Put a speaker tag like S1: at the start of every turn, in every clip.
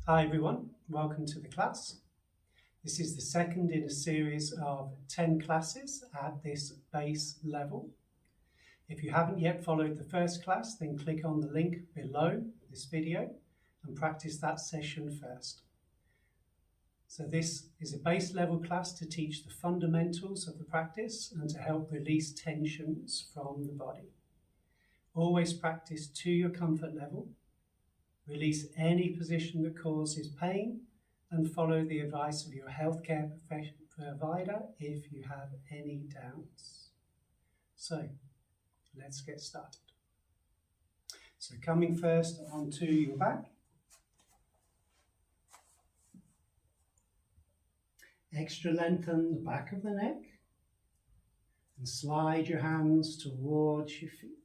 S1: Hi everyone, welcome to the class. This is the second in a series of 10 classes at this base level. If you haven't yet followed the first class, then click on the link below this video and practice that session first. So this is a base level class to teach the fundamentals of the practice and to help release tensions from the body. Always practice to your comfort level. Release any position that causes pain and follow the advice of your healthcare provider if you have any doubts. So, let's get started. So coming first onto your back. Extra lengthen the back of the neck and slide your hands towards your feet.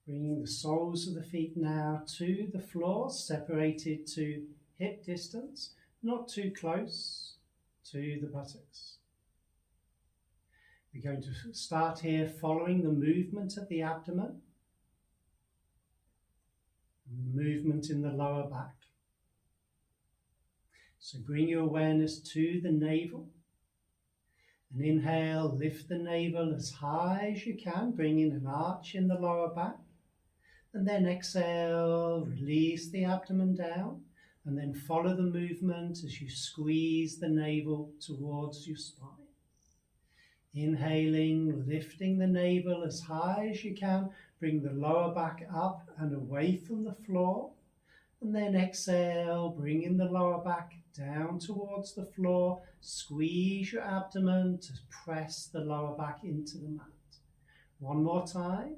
S1: Bringing the soles of the feet now to the floor, separated to hip distance, not too close to the buttocks. We're going to start here following the movement of the abdomen, and the movement in the lower back. So bring your awareness to the navel, and inhale, lift the navel as high as you can, bringing an arch in the lower back. And then exhale, release the abdomen down, and then follow the movement as you squeeze the navel towards your spine. Inhaling, lifting the navel as high as you can, bring the lower back up and away from the floor. And then exhale, bringing the lower back down towards the floor, squeeze your abdomen to press the lower back into the mat. One more time.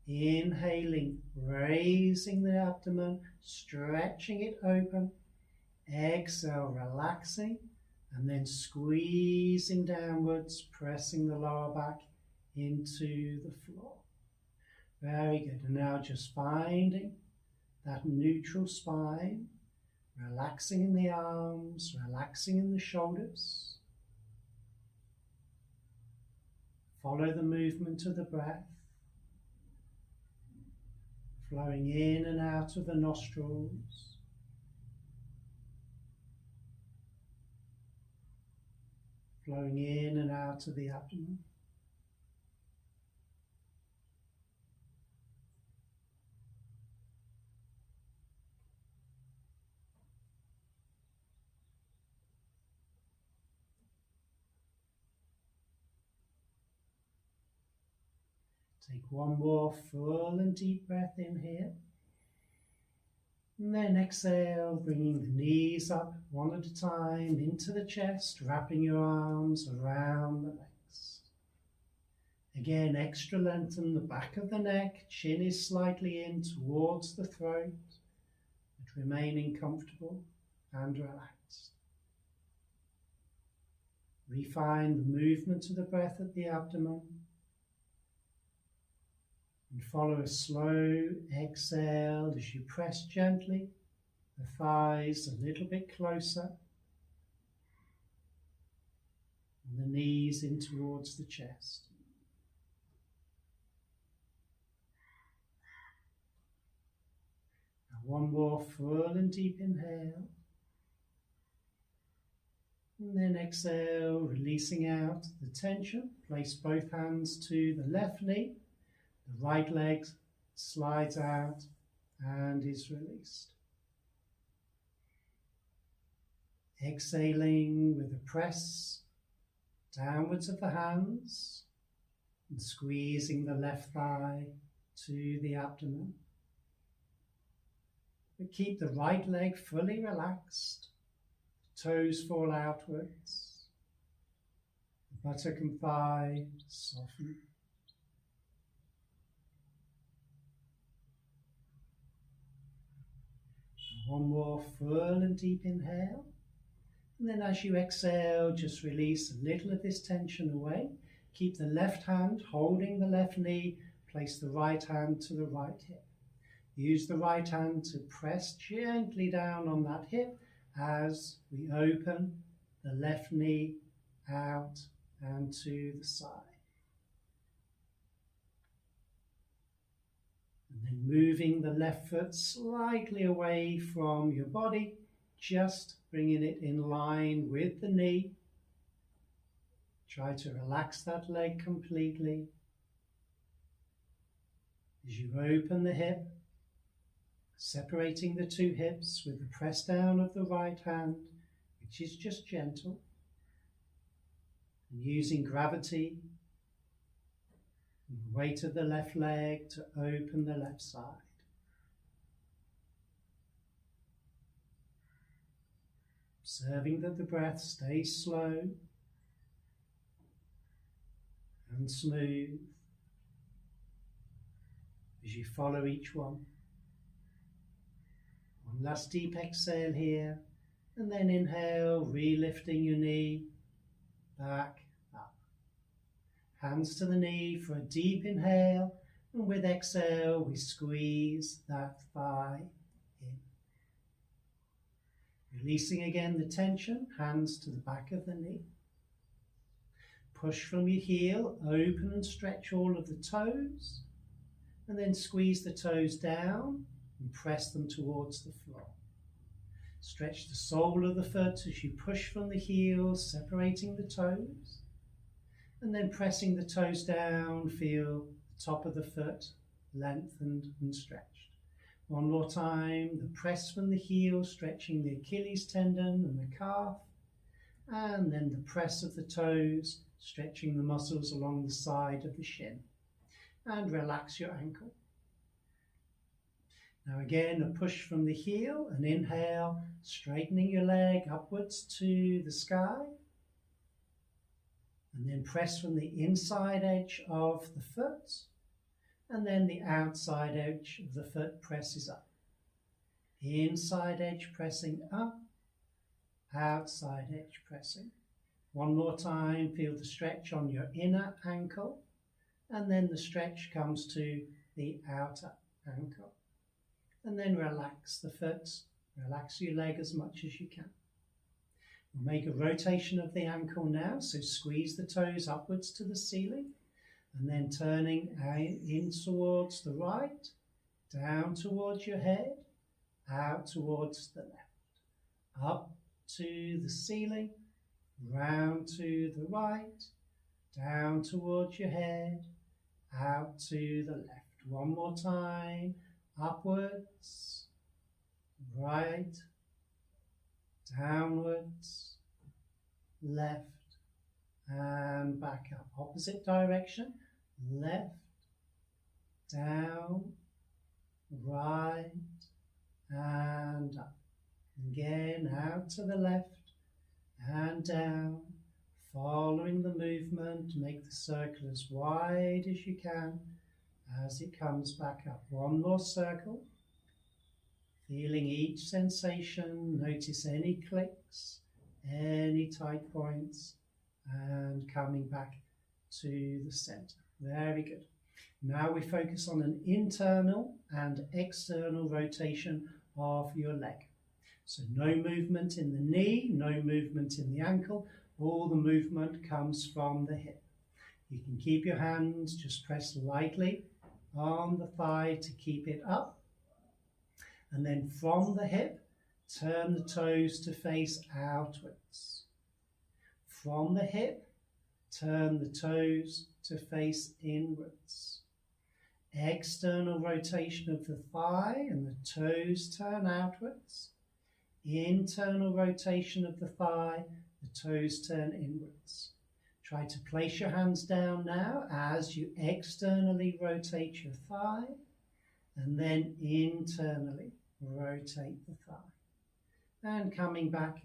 S1: Inhaling, raising the abdomen, stretching it open. Exhale, relaxing, and then squeezing downwards, pressing the lower back into the floor. Very good. And now just finding that neutral spine, relaxing in the arms, relaxing in the shoulders. Follow the movement of the breath. Flowing in and out of the nostrils. Flowing in and out of the abdomen. Take one more full and deep breath in here. And then exhale, bringing the knees up one at a time into the chest, wrapping your arms around the legs. Again, extra lengthen the back of the neck, chin is slightly in towards the throat, but remaining comfortable and relaxed. Refine the movement of the breath at the abdomen. And follow a slow exhale as you press gently the thighs a little bit closer and the knees in towards the chest. Now one more full and deep inhale. And then exhale, releasing out the tension. Place both hands to the left knee. The right leg slides out and is released. Exhaling with a press downwards of the hands and squeezing the left thigh to the abdomen. But keep the right leg fully relaxed. The toes fall outwards. The buttock and thigh soften. One more full and deep inhale. And then as you exhale, just release a little of this tension away. Keep the left hand holding the left knee. Place the right hand to the right hip. Use the right hand to press gently down on that hip as we open the left knee out and to the side. And then moving the left foot slightly away from your body, just bringing it in line with the knee. Try to relax that leg completely. As you open the hip, separating the two hips with the press down of the right hand, which is just gentle, and using gravity and the weight of the left leg to open the left side. Observing that the breath stays slow and smooth as you follow each one. One last deep exhale here, and then inhale, re-lifting your knee back up. Hands to the knee for a deep inhale, and with exhale we squeeze that thigh in. Releasing again the tension, hands to the back of the knee. Push from your heel, open and stretch all of the toes, and then squeeze the toes down and press them towards the floor. Stretch the sole of the foot as you push from the heel, separating the toes, and then pressing the toes down, feel the top of the foot lengthened and stretched. One more time, the press from the heel, stretching the Achilles tendon and the calf, and then the press of the toes, stretching the muscles along the side of the shin, and relax your ankle. Now again, a push from the heel, an inhale, straightening your leg upwards to the sky, and then press from the inside edge of the foot, and then the outside edge of the foot presses up. Inside edge pressing up, outside edge pressing. One more time, feel the stretch on your inner ankle, and then the stretch comes to the outer ankle. And then relax the foot, relax your leg as much as you can. We'll make a rotation of the ankle now, so squeeze the toes upwards to the ceiling, and then turning in towards the right, down towards your head, out towards the left, up to the ceiling, round to the right, down towards your head, out to the left. One more time, upwards, right, downwards, left, and back up. Opposite direction, left, down, right, and up. Again, out to the left and down, following the movement. Make the circle as wide as you can as it comes back up. One more circle. Feeling each sensation, notice any clicks, any tight points, and coming back to the center. Very good. Now we focus on an internal and external rotation of your leg. So no movement in the knee, no movement in the ankle, all the movement comes from the hip. You can keep your hands, just press lightly on the thigh to keep it up. And then from the hip, turn the toes to face outwards. From the hip, turn the toes to face inwards. External rotation of the thigh and the toes turn outwards. Internal rotation of the thigh, the toes turn inwards. Try to place your hands down now as you externally rotate your thigh, and then internally rotate the thigh. And coming back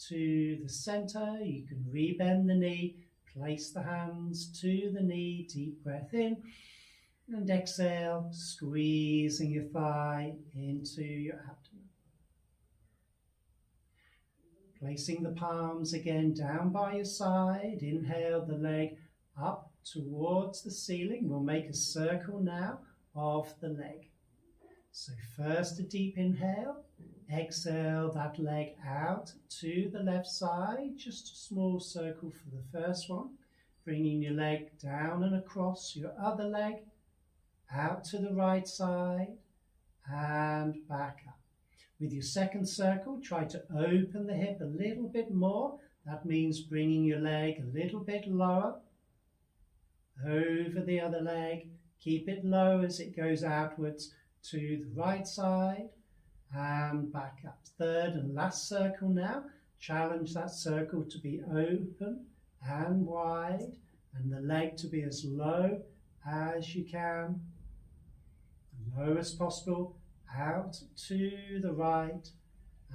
S1: to the center, you can rebend the knee, place the hands to the knee, deep breath in, and exhale, squeezing your thigh into your abdomen. Placing the palms again down by your side, inhale the leg up towards the ceiling. We'll make a circle now of the leg. So first a deep inhale, exhale that leg out to the left side, just a small circle for the first one, bringing your leg down and across your other leg, out to the right side, and back up. With your second circle, try to open the hip a little bit more. That means bringing your leg a little bit lower, over the other leg. Keep it low as it goes outwards to the right side, and back up. Third and last circle now. Challenge that circle to be open and wide, and the leg to be as low as you can, low as possible, out to the right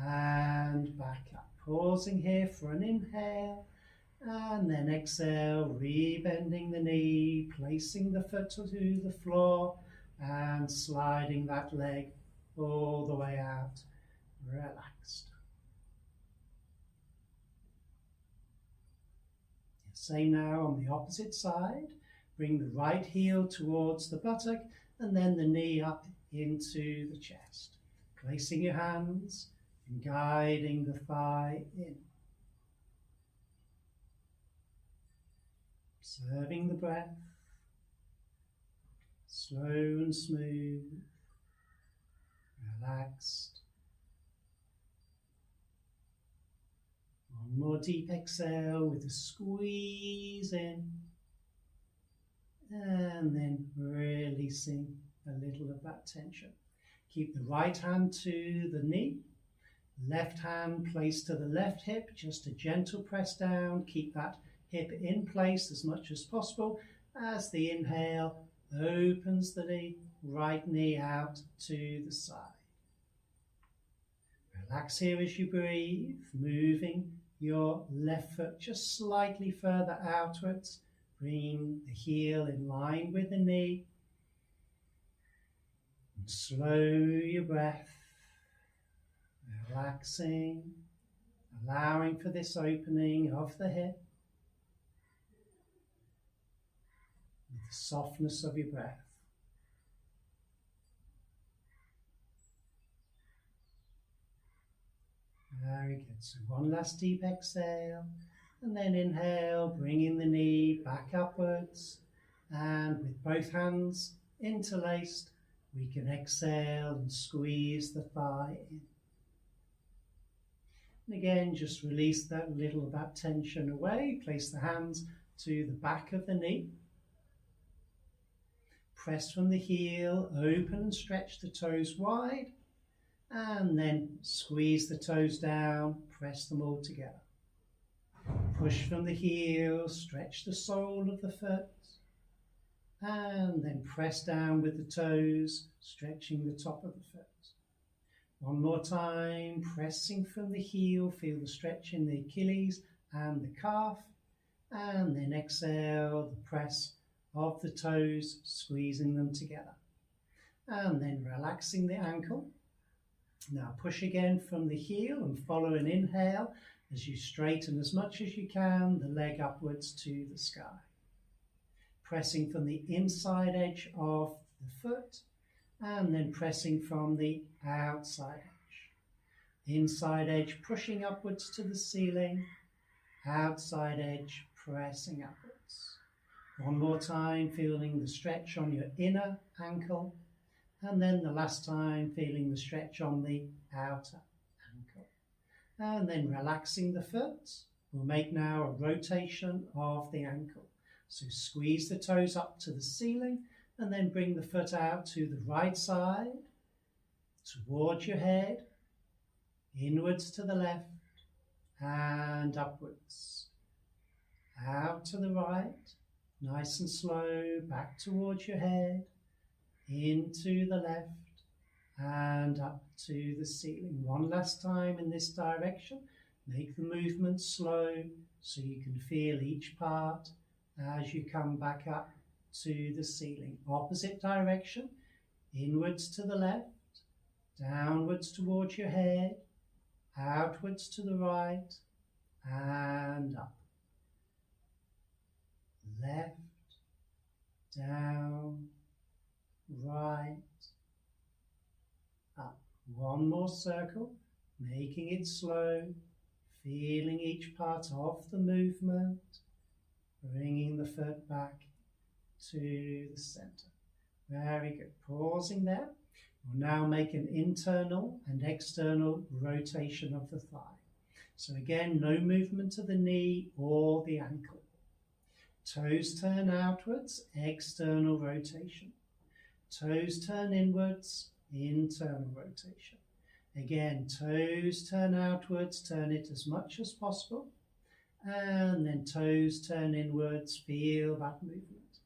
S1: and back up. Pausing here for an inhale, and then exhale, rebending the knee, placing the foot to the floor, and sliding that leg all the way out, relaxed. Same now on the opposite side. Bring the right heel towards the buttock and then the knee up into the chest. Placing your hands and guiding the thigh in. Observing the breath. Slow and smooth. Relaxed. One more deep exhale with a squeeze in, and then releasing a little of that tension. Keep the right hand to the knee, left hand placed to the left hip, just a gentle press down. Keep that hip in place as much as possible as the inhale opens the right knee out to the side. Relax here as you breathe, moving your left foot just slightly further outwards, bringing the heel in line with the knee. And slow your breath, relaxing, allowing for this opening of the hip, with the softness of your breath. Very good. So one last deep exhale, and then inhale, bringing the knee back upwards, and with both hands interlaced, we can exhale and squeeze the thigh in. And again, just release that little of that tension away. Place the hands to the back of the knee. Press from the heel, open and stretch the toes wide. And then squeeze the toes down, press them all together. Push from the heel, stretch the sole of the foot, and then press down with the toes, stretching the top of the foot. One more time, pressing from the heel, feel the stretch in the Achilles and the calf, and then exhale, the press of the toes, squeezing them together. And then relaxing the ankle. Now push again from the heel and follow an inhale as you straighten as much as you can the leg upwards to the sky. Pressing from the inside edge of the foot and then pressing from the outside edge. Inside edge pushing upwards to the ceiling, outside edge pressing upwards. One more time, feeling the stretch on your inner ankle. And then the last time, feeling the stretch on the outer ankle. And then relaxing the foot. We'll make now a rotation of the ankle. So squeeze the toes up to the ceiling and then bring the foot out to the right side, towards your head, inwards to the left and upwards. Out to the right, nice and slow, back towards your head, into the left and up to the ceiling. One last time in this direction. Make the movement slow so you can feel each part as you come back up to the ceiling. Opposite direction, inwards to the left, downwards towards your head, outwards to the right and up. Left, down, right, up. One more circle, making it slow, feeling each part of the movement, bringing the foot back to the center. Very good. Pausing there. We'll now make an internal and external rotation of the thigh. So again, no movement to the knee or the ankle. Toes turn outwards, external rotation. Toes turn inwards, internal rotation. Again, toes turn outwards, turn it as much as possible. And then toes turn inwards, feel that movement.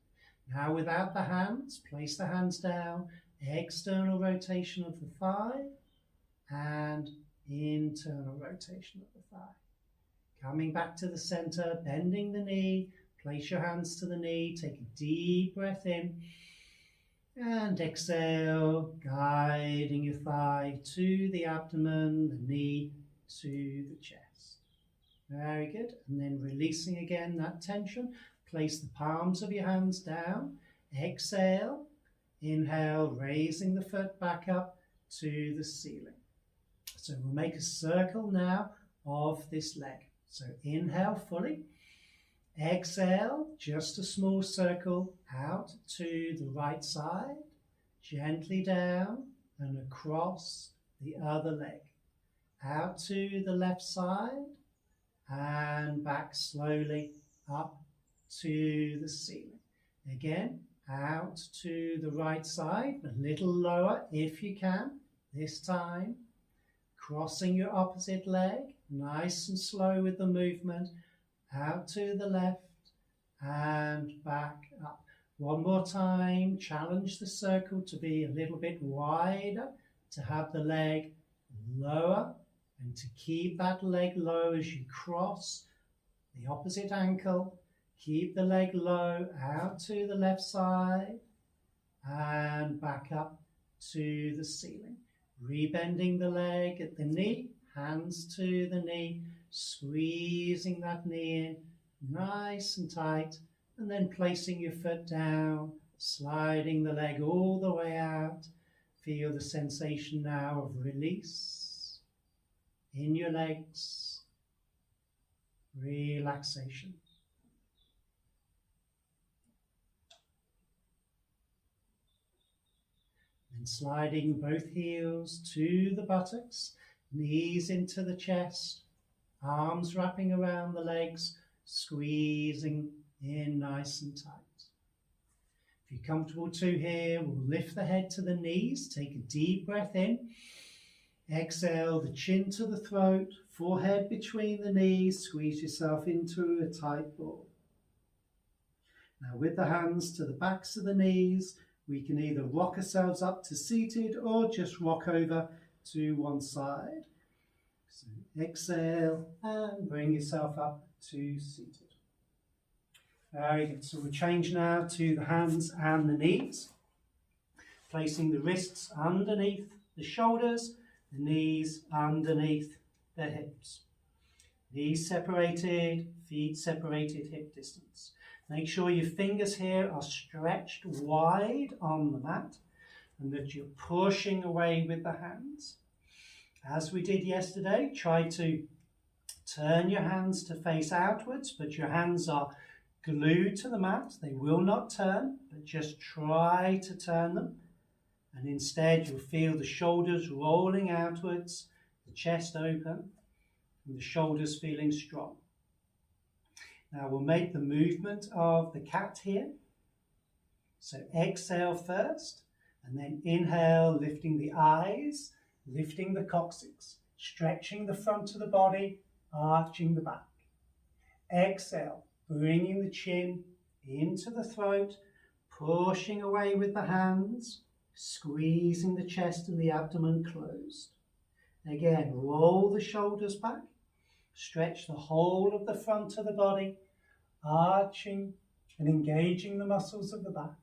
S1: Now without the hands, place the hands down, external rotation of the thigh and internal rotation of the thigh. Coming back to the center, bending the knee, place your hands to the knee, take a deep breath in and exhale, guiding your thigh to the abdomen, the knee to the chest. Very good. And then releasing again that tension. Place the palms of your hands down. Exhale. Inhale, raising the foot back up to the ceiling. So we'll make a circle now of this leg. So inhale fully. Exhale, just a small circle out to the right side. Gently down and across the other leg. Out to the left side. And back slowly up to the ceiling. Again, out to the right side, a little lower if you can. This time, crossing your opposite leg, nice and slow with the movement. Out to the left and back up. One more time, challenge the circle to be a little bit wider, to have the leg lower. And to keep that leg low as you cross the opposite ankle, keep the leg low out to the left side and back up to the ceiling. Rebending the leg at the knee, hands to the knee, squeezing that knee in nice and tight, and then placing your foot down, sliding the leg all the way out. Feel the sensation now of release in your legs, relaxation. And sliding both heels to the buttocks, knees into the chest, arms wrapping around the legs, squeezing in nice and tight. If you're comfortable too here, we'll lift the head to the knees, take a deep breath in. Exhale, the chin to the throat, forehead between the knees, squeeze yourself into a tight ball. Now with the hands to the backs of the knees, we can either rock ourselves up to seated or just rock over to one side. So exhale and bring yourself up to seated. Very good. So we'll change now to the hands and the knees, placing the wrists underneath the shoulders, the knees underneath the hips. Knees separated, feet separated, hip distance. Make sure your fingers here are stretched wide on the mat and that you're pushing away with the hands. As we did yesterday, try to turn your hands to face outwards, but your hands are glued to the mat. They will not turn, but just try to turn them. And instead you'll feel the shoulders rolling outwards, the chest open, and the shoulders feeling strong. Now we'll make the movement of the cat here. So exhale first, and then inhale, lifting the eyes, lifting the coccyx, stretching the front of the body, arching the back. Exhale, bringing the chin into the throat, pushing away with the hands, squeezing the chest and the abdomen closed. Again, roll the shoulders back, stretch the whole of the front of the body, arching and engaging the muscles of the back.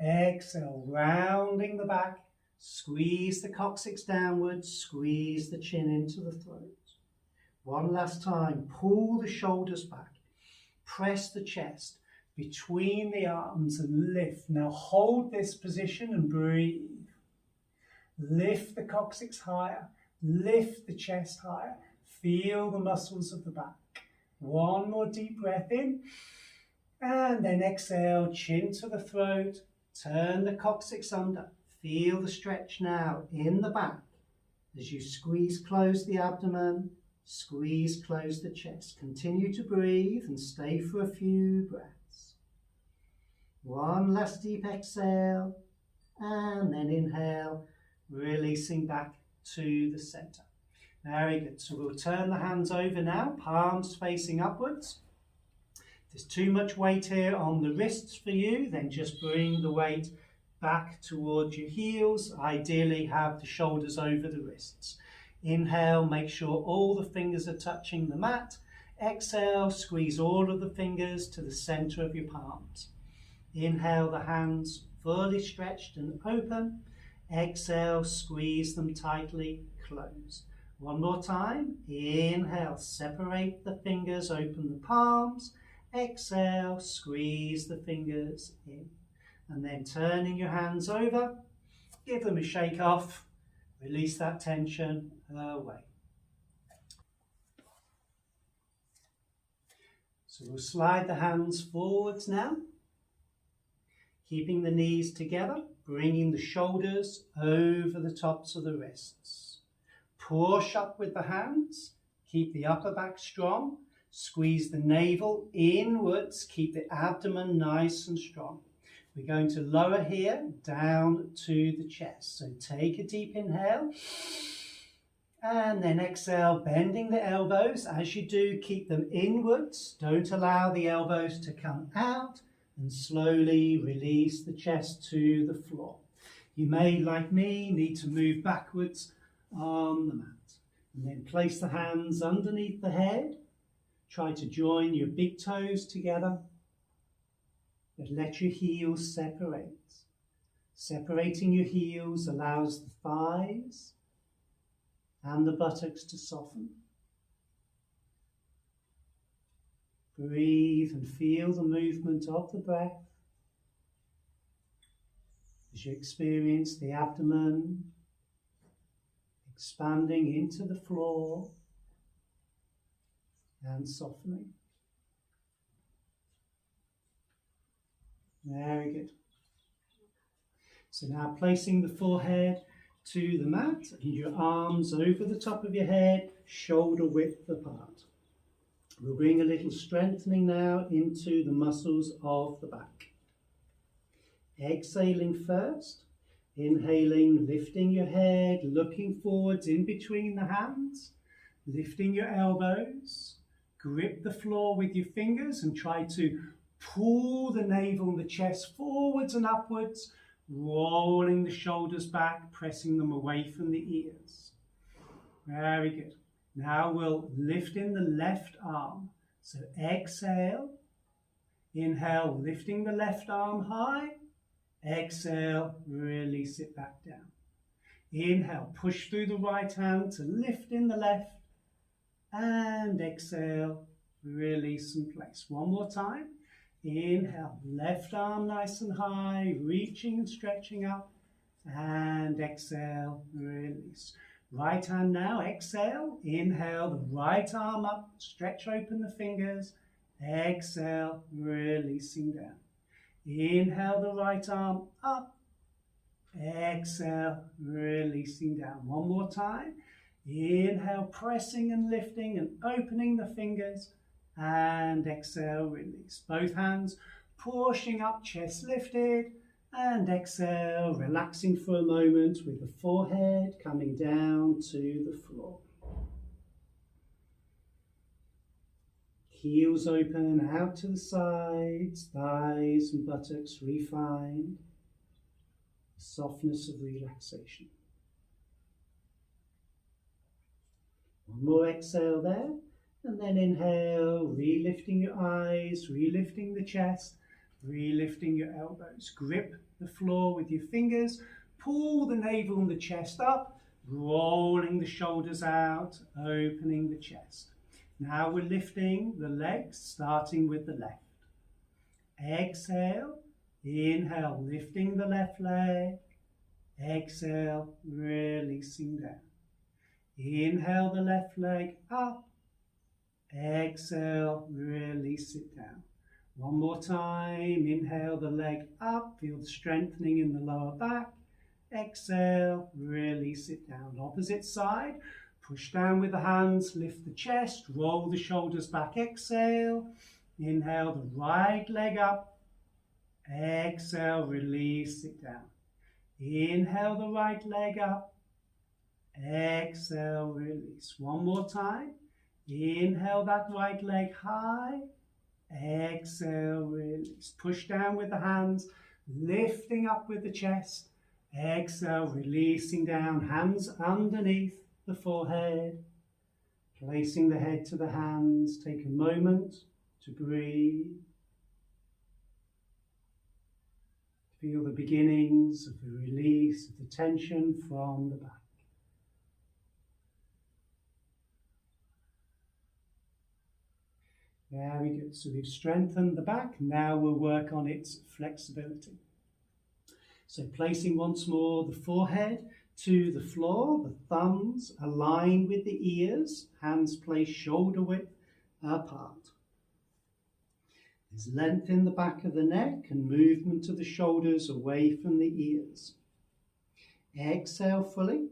S1: Exhale, rounding the back, squeeze the coccyx downwards, squeeze the chin into the throat. One last time, pull the shoulders back, press the chest between the arms and lift. Now hold this position and breathe. Lift the coccyx higher, lift the chest higher, feel the muscles of the back. One more deep breath in, and then exhale, chin to the throat,
S2: Turn the coccyx under. Feel the stretch now in the back as you squeeze close the abdomen, squeeze close the chest. Continue to breathe and stay for a few breaths. One last deep exhale and then inhale, releasing back to the center. Very good. So we'll turn the hands over now, palms facing upwards. If there's too much weight here on the wrists for you, then just bring the weight back towards your heels. Ideally have the shoulders over the wrists. Inhale, make sure all the fingers are touching the mat. Exhale, squeeze all of the fingers to the center of your palms. Inhale, the hands fully stretched and open. Exhale, squeeze them tightly closed. One more time. Inhale, separate the fingers, open the palms. Exhale, squeeze the fingers in. And then turning your hands over, give them a shake off, release that tension away. So we'll slide the hands forwards now, keeping the knees together, bringing the shoulders over the tops of the wrists. Push up with the hands, keep the upper back strong, squeeze the navel inwards, keep the abdomen nice and strong. We're going to lower here down to the chest. So take a deep inhale and then exhale, bending the elbows. As you do, keep them inwards. Don't allow the elbows to come out, and slowly release the chest to the floor. You may, like me, need to move backwards on the mat. And then place the hands underneath the head. Try to join your big toes together. But let your heels separate. Separating your heels allows the thighs and the buttocks to soften. Breathe and feel the movement of the breath as you experience the abdomen expanding into the floor and softening. Very good. So now placing the forehead to the mat and your arms over the top of your head, shoulder width apart. We'll bring a little strengthening now into the muscles of the back. Exhaling first, inhaling, lifting your head, looking forwards in between the hands, lifting your elbows, grip the floor with your fingers and try to pull the navel and the chest forwards and upwards, rolling the shoulders back, pressing them away from the ears. Very good. Now we'll lift in the left arm. So exhale, inhale, lifting the left arm high. Exhale, release it back down. Inhale, push through the right hand to lift in the left. And exhale, release and place. One more time. Inhale, left arm nice and high, reaching and stretching up. And exhale, release. Right hand now, exhale, inhale, the right arm up, stretch open the fingers, exhale, releasing down. Inhale the right arm up, exhale, releasing down. One more time, inhale, pressing and lifting and opening the fingers, and exhale, release. Both hands pushing up, chest lifted, and exhale, relaxing for a moment with the forehead coming down to the floor. Heels open out to the sides, thighs and buttocks refined. Softness of relaxation. One more exhale there, and then inhale, relifting your eyes, relifting the chest, relifting your elbows. Grip the floor with your fingers, pull the navel and the chest up, rolling the shoulders out, opening the chest. Now we're lifting the legs, starting with the left. Exhale, inhale, lifting the left leg. Exhale, releasing down. Inhale the left leg up. Exhale, release it down. One more time. Inhale the leg up. Feel the strengthening in the lower back. Exhale, release it down. Opposite side. Push down with the hands. Lift the chest. Roll the shoulders back. Exhale. Inhale the right leg up. Exhale, release it down. Inhale the right leg up. Exhale, release. One more time. Inhale that right leg high. Exhale, release. Push down with the hands, lifting up with the chest. Exhale, releasing down, hands underneath the forehead. Placing the head to the hands. Take a moment to breathe. Feel the beginnings of the release of the tension from the back. Very good. So we've strengthened the back. Now we'll work on its flexibility. So placing once more the forehead to the floor, the thumbs align with the ears, hands placed shoulder width apart. There's length in the back of the neck and movement of the shoulders away from the ears. Exhale fully.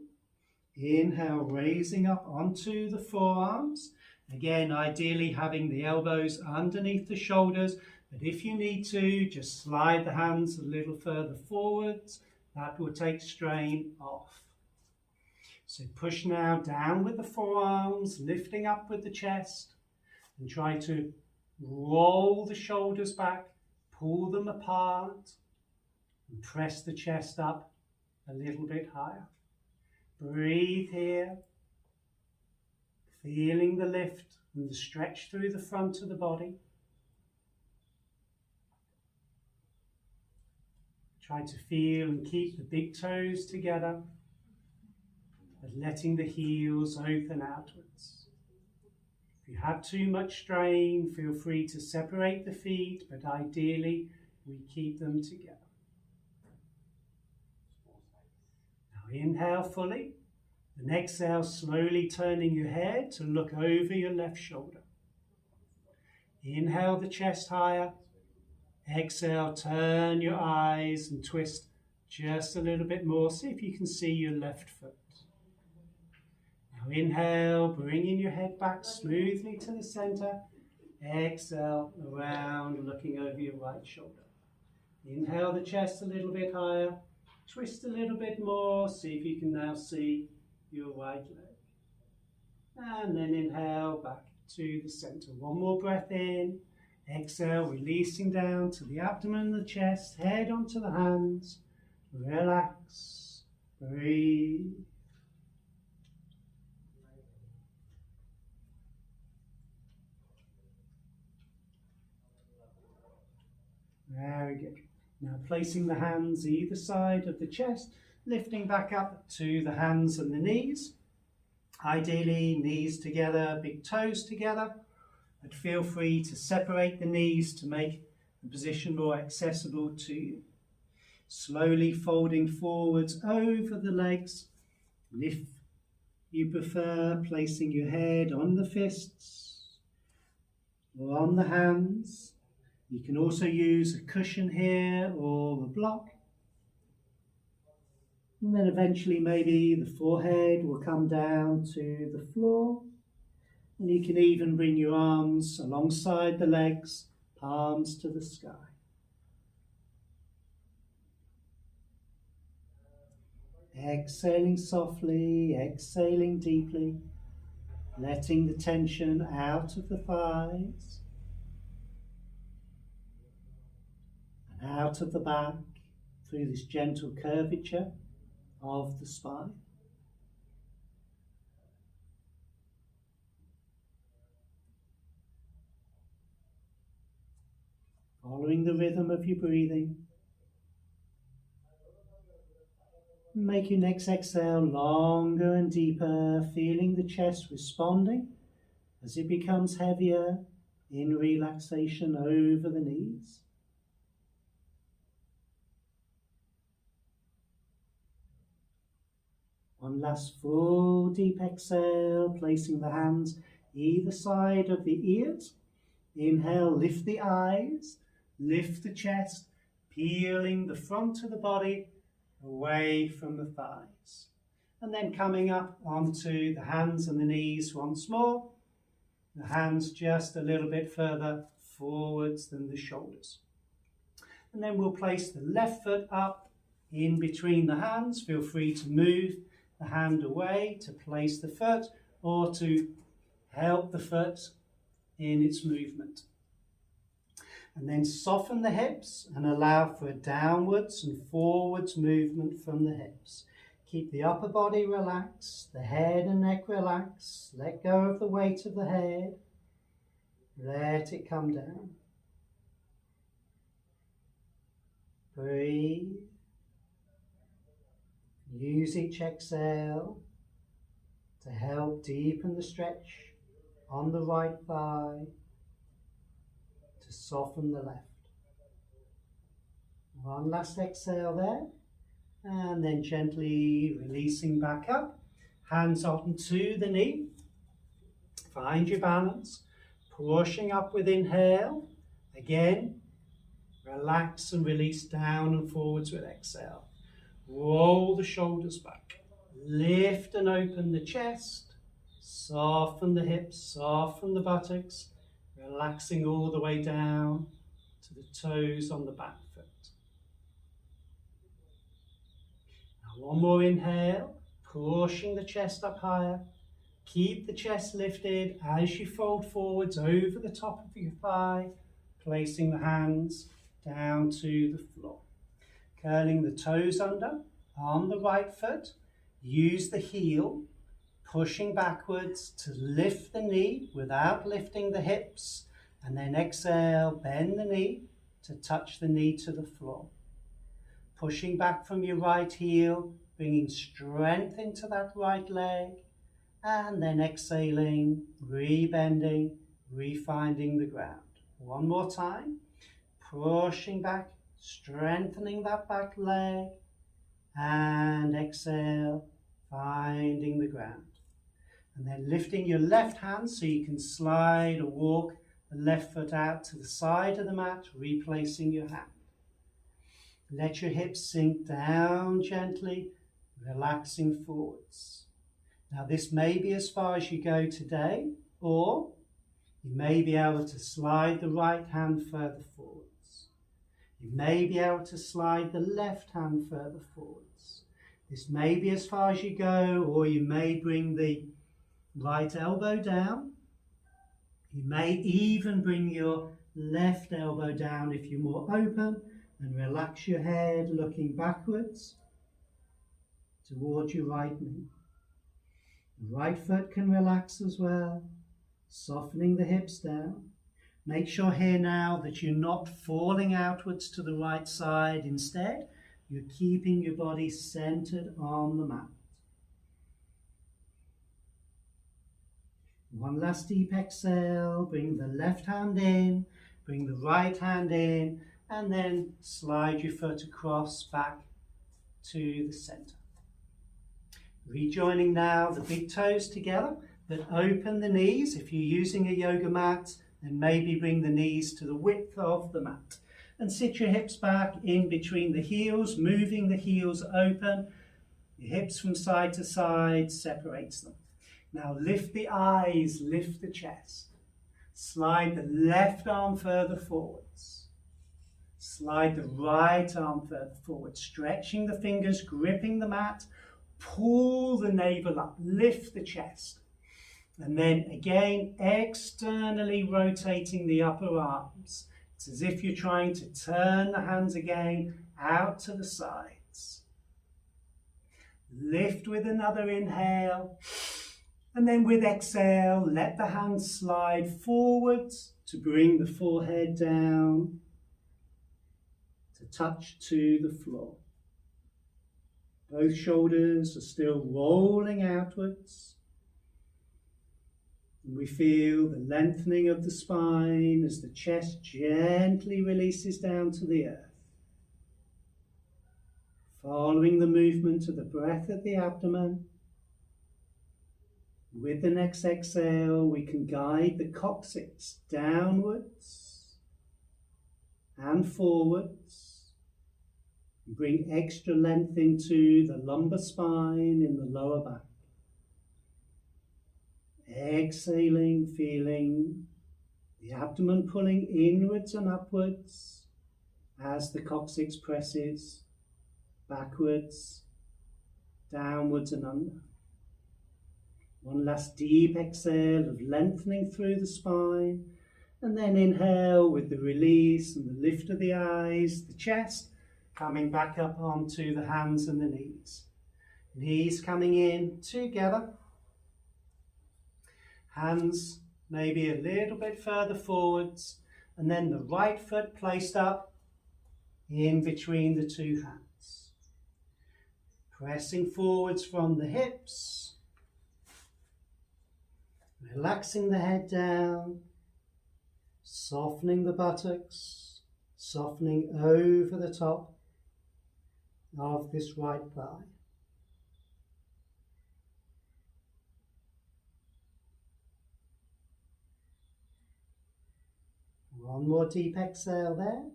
S2: Inhale, raising up onto the forearms. Again, ideally having the elbows underneath the shoulders, but if you need to, just slide the hands a little further forwards. That will take strain off. So push now down with the forearms, lifting up with the chest, and try to roll the shoulders back, pull them apart, and press the chest up a little bit higher. Breathe here. Feeling the lift and the stretch through the front of the body. Try to feel and keep the big toes together, but letting the heels open outwards. If you have too much strain, feel free to separate the feet, but ideally we keep them together. Now inhale fully. And exhale, slowly turning your head to look over your left shoulder. Inhale the chest higher. Exhale, turn your eyes and twist just a little bit more. See if you can see your left foot. Now inhale, bringing your head back smoothly to the center. Exhale, around, looking over your right shoulder. Inhale the chest a little bit higher. Twist a little bit more. See if you can now see your right leg. And then inhale back to the center. One more breath in. Exhale, releasing down to the abdomen and the chest. Head onto the hands. Relax. Breathe. Very good. Now placing the hands either side of the chest, lifting back up to the hands and the knees. Ideally, knees together, big toes together. But feel free to separate the knees to make the position more accessible to you. Slowly folding forwards over the legs. If you prefer, placing your head on the fists or on the hands. You can also use a cushion here or a block. And then eventually maybe the forehead will come down to the floor. And you can even bring your arms alongside the legs, palms to the sky. Exhaling softly, exhaling deeply, letting the tension out of the thighs and out of the back through this gentle curvature of the spine. Following the rhythm of your breathing. Make your next exhale longer and deeper, feeling the chest responding as it becomes heavier in relaxation over the knees. One last full deep exhale, placing the hands either side of the ears. Inhale, lift the eyes, lift the chest, peeling the front of the body away from the thighs. And then coming up onto the hands and the knees once more. The hands just a little bit further forwards than the shoulders. And then we'll place the left foot up in between the hands. Feel free to move the hand away to place the foot or to help the foot in its movement. And then soften the hips and allow for a downwards and forwards movement from the hips. Keep the upper body relaxed, the head and neck relaxed. Let go of the weight of the head. Let it come down. Breathe. Use each exhale to help deepen the stretch on the right thigh, to soften the left. One last exhale there, and then gently releasing back up. Hands onto the knee. Find your balance. Pushing up with inhale. Again, relax and release down and forwards with exhale. Roll the shoulders back. Lift and open the chest. Soften the hips, soften the buttocks. Relaxing all the way down to the toes on the back foot. Now one more inhale, pushing the chest up higher. Keep the chest lifted as you fold forwards over the top of your thigh, placing the hands down to the floor. Curling the toes under on the right foot. Use the heel, pushing backwards to lift the knee without lifting the hips. And then exhale, bend the knee to touch the knee to the floor. Pushing back from your right heel, bringing strength into that right leg. And then exhaling, rebending, refinding the ground. One more time. Pushing back, strengthening that back leg. And exhale, finding the ground. And then lifting your left hand so you can slide or walk the left foot out to the side of the mat, replacing your hand. Let your hips sink down gently, relaxing forwards. Now this may be as far as you go today, or you may be able to slide the right hand further forwards. You may be able to slide the left hand further forwards. This may be as far as you go, or you may bring the right elbow down. You may even bring your left elbow down if you're more open, and relax your head looking backwards towards your right knee. The right foot can relax as well, softening the hips down. Make sure here now that you're not falling outwards to the right side. Instead, you're keeping your body centered on the mat. One last deep exhale. Bring the left hand in, bring the right hand in, and then slide your foot across back to the center. Rejoining now the big toes together, but open the knees. If you're using a yoga mat, then maybe bring the knees to the width of the mat. And sit your hips back in between the heels, moving the heels open. Your hips from side to side separates them. Now lift the eyes, lift the chest. Slide the left arm further forwards. Slide the right arm further forward, stretching the fingers, gripping the mat. Pull the navel up, lift the chest. And then again, externally rotating the upper arms. It's as if you're trying to turn the hands again out to the sides. Lift with another inhale. And then with exhale, let the hands slide forwards to bring the forehead down, to touch to the floor. Both shoulders are still rolling outwards. And we feel the lengthening of the spine as the chest gently releases down to the earth. Following the movement of the breath at the abdomen, With the next exhale, we can guide the coccyx downwards and forwards. Bring extra length into the lumbar spine in the lower back. Exhaling, feeling the abdomen pulling inwards and upwards as the coccyx presses backwards, downwards and under. One last deep exhale of lengthening through the spine, and then inhale with the release and the lift of the eyes, the chest coming back up onto the hands and the knees. Knees coming in together. Hands maybe a little bit further forwards, and then the right foot placed up in between the two hands. Pressing forwards from the hips. Relaxing the head down, softening the buttocks, softening over the top of this right thigh. One more deep exhale there,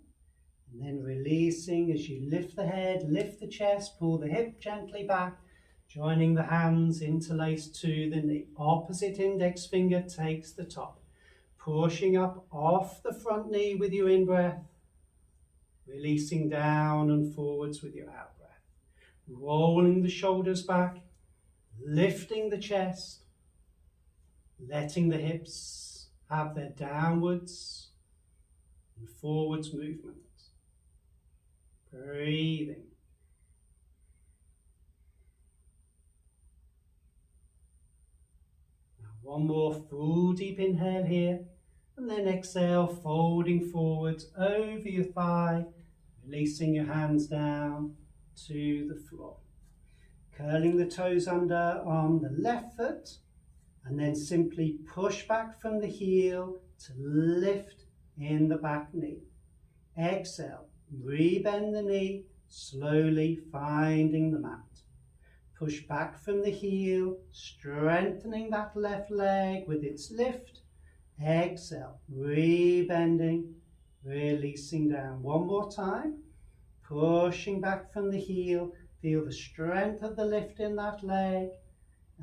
S2: and then releasing as you lift the head, lift the chest, pull the hip gently back, joining the hands interlaced to the knee. Opposite index finger takes the top. Pushing up off the front knee with your in-breath. Releasing down and forwards with your out-breath. Rolling the shoulders back. Lifting the chest. Letting the hips have their downwards and forwards movement. Breathing. One more full deep inhale here, and then exhale, folding forwards over your thigh, releasing your hands down to the floor. Curling the toes under on the left foot, and then simply push back from the heel to lift in the back knee. Exhale, rebend the knee, slowly finding the mat. Push back from the heel, strengthening that left leg with its lift. Exhale, rebending, releasing down. One more time. Pushing back from the heel, feel the strength of the lift in that leg.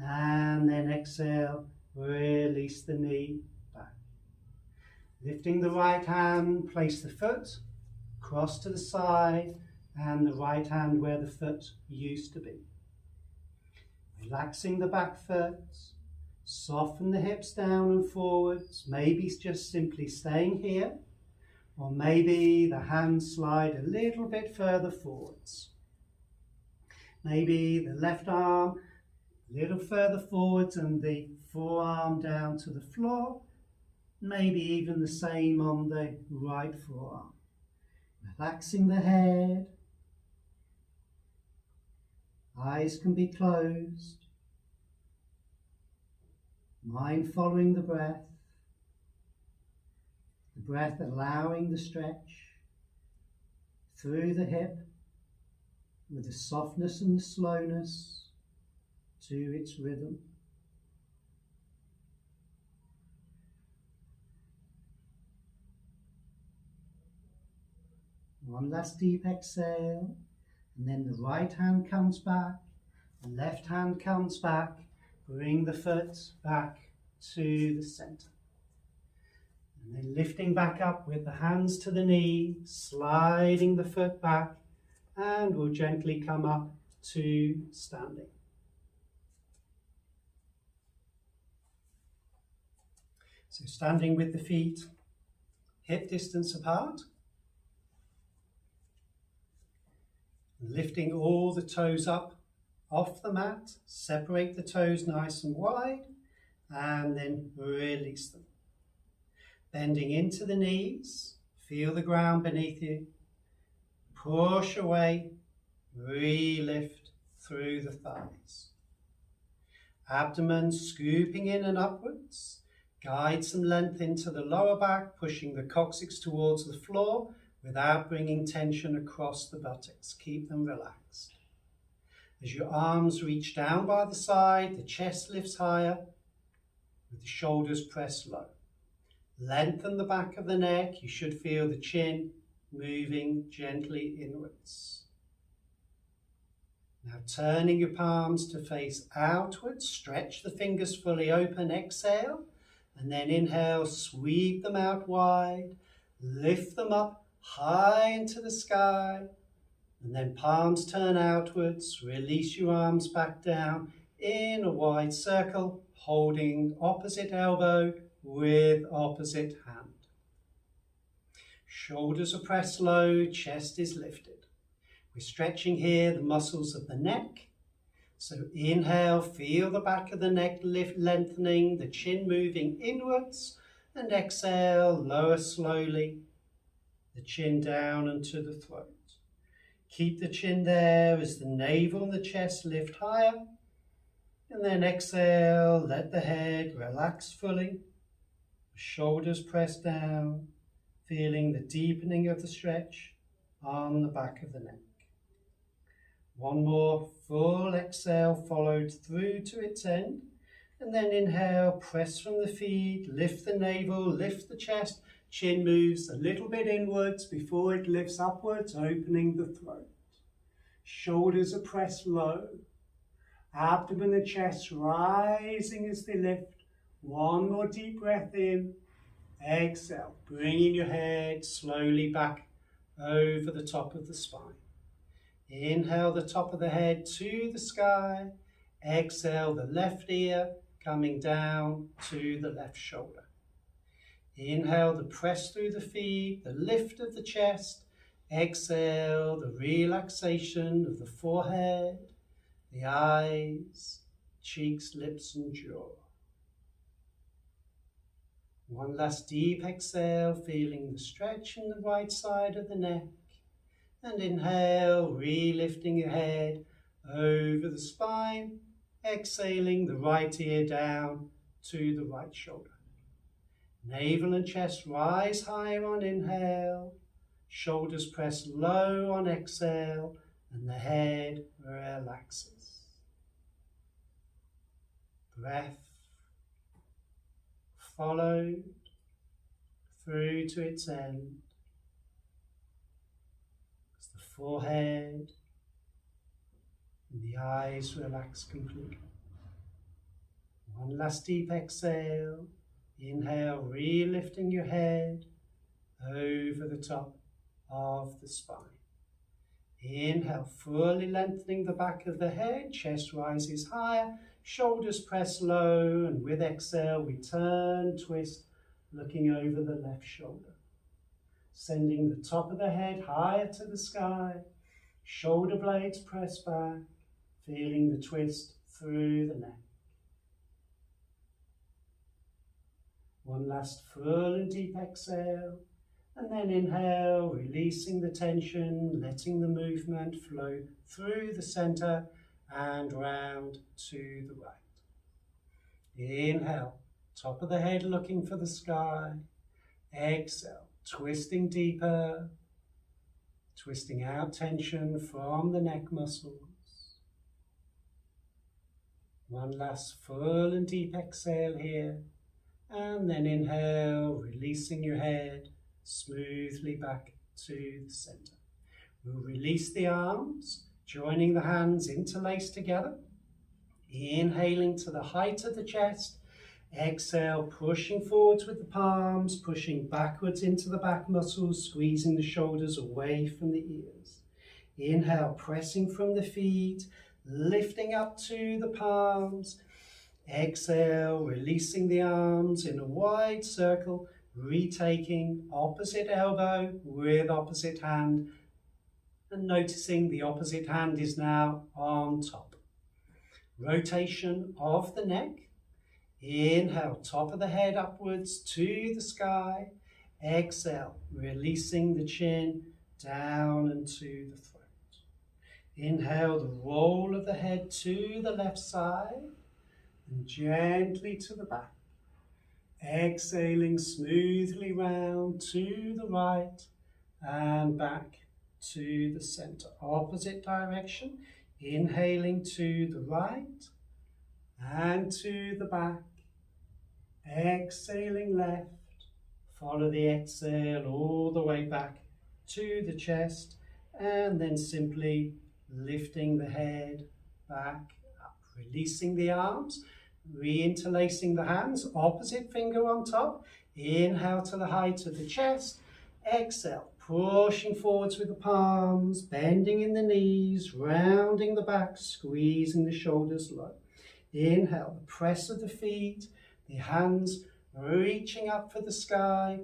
S2: And then exhale, release the knee back. Lifting the right hand, place the foot across to the side and the right hand where the foot used to be. Relaxing the back foot, soften the hips down and forwards, maybe just simply staying here, or maybe the hands slide a little bit further forwards. Maybe the left arm a little further forwards and the forearm down to the floor, maybe even the same on the right forearm. Relaxing the head. Eyes can be closed. Mind following the breath allowing the stretch through the hip with the softness and the slowness to its rhythm. One last deep exhale. And then the right hand comes back, the left hand comes back, bring the foot back to the center. And then lifting back up with the hands to the knee, sliding the foot back, and we'll gently come up to standing. So standing with the feet hip distance apart. Lifting all the toes up off the mat, separate the toes nice and wide, and then release them. Bending into the knees, feel the ground beneath you, push away, re-lift through the thighs. Abdomen scooping in and upwards, guide some length into the lower back, pushing the coccyx towards the floor, without bringing tension across the buttocks. Keep them relaxed. As your arms reach down by the side, the chest lifts higher,
S1: with the shoulders pressed low. Lengthen the back of the neck. You should feel the chin moving gently inwards. Now turning your palms to face outwards, stretch the fingers fully open, exhale, and then inhale, sweep them out wide, lift them up high into the sky, and then palms turn outwards, release your arms back down in a wide circle, holding opposite elbow with opposite hand. Shoulders are pressed low, chest is lifted. We're stretching here the muscles of the neck. So inhale, feel the back of the neck lengthening, the chin moving inwards, and exhale, lower slowly, the chin down and to the throat. Keep the chin there as the navel and the chest lift higher, and then exhale, let the head relax fully, the shoulders press down, feeling the deepening of the stretch on the back of the neck. One more full exhale followed through to its end, and then inhale, press from the feet, lift the navel, lift the chest, chin moves a little bit inwards before it lifts upwards, opening the throat. Shoulders are pressed low, abdomen and chest rising as they lift. One more deep breath in, exhale, bringing your head slowly back over the top of the spine. Inhale the top of the head to the sky. Exhale the left ear coming down to the left shoulder. Inhale the press through the feet, the lift of the chest. Exhale the relaxation of the forehead, the eyes, cheeks, lips and jaw. One last deep exhale, feeling the stretch in the right side of the neck. And inhale, re-lifting your head over the spine, exhaling the right ear down to the right shoulder. Navel and chest rise higher on inhale, shoulders press low on exhale, and the head relaxes. Breath followed through to its end. Forehead and the eyes relax completely. One last deep exhale. Inhale, re-lifting your head over the top of the spine. Inhale, fully lengthening the back of the head, chest rises higher, shoulders press low, and with exhale we turn, twist, looking over the left shoulder. Sending the top of the head higher to the sky, shoulder blades press back, feeling the twist through the neck. One last full and deep exhale, and then inhale, releasing the tension, letting the movement flow through the center and round to the right. Inhale, top of the head looking for the sky. Exhale. Twisting deeper, twisting out tension from the neck muscles. One last full and deep exhale here, and then inhale, releasing your head smoothly back to the center. We'll release the arms, joining the hands interlaced together, inhaling to the height of the chest. Exhale, pushing forwards with the palms, pushing backwards into the back muscles, squeezing the shoulders away from the ears. Inhale, pressing from the feet, lifting up to the palms. Exhale, releasing the arms in a wide circle, retaking opposite elbow with opposite hand, and noticing the opposite hand is now on top. Rotation of the neck. Inhale, top of the head upwards to the sky. Exhale, releasing the chin down and to the throat. Inhale, the roll of the head to the left side and gently to the back. Exhaling smoothly round to the right and back to the center. Opposite direction. Inhaling to the right and to the back. Exhaling left. Follow the exhale all the way back to the chest, and then simply lifting the head back up, releasing the arms, re-interlacing the hands, opposite finger on top. Inhale to the height of the chest. Exhale, pushing forwards with the palms, bending in the knees, rounding the back, squeezing the shoulders low. Inhale, the press of the feet, the hands reaching up for the sky.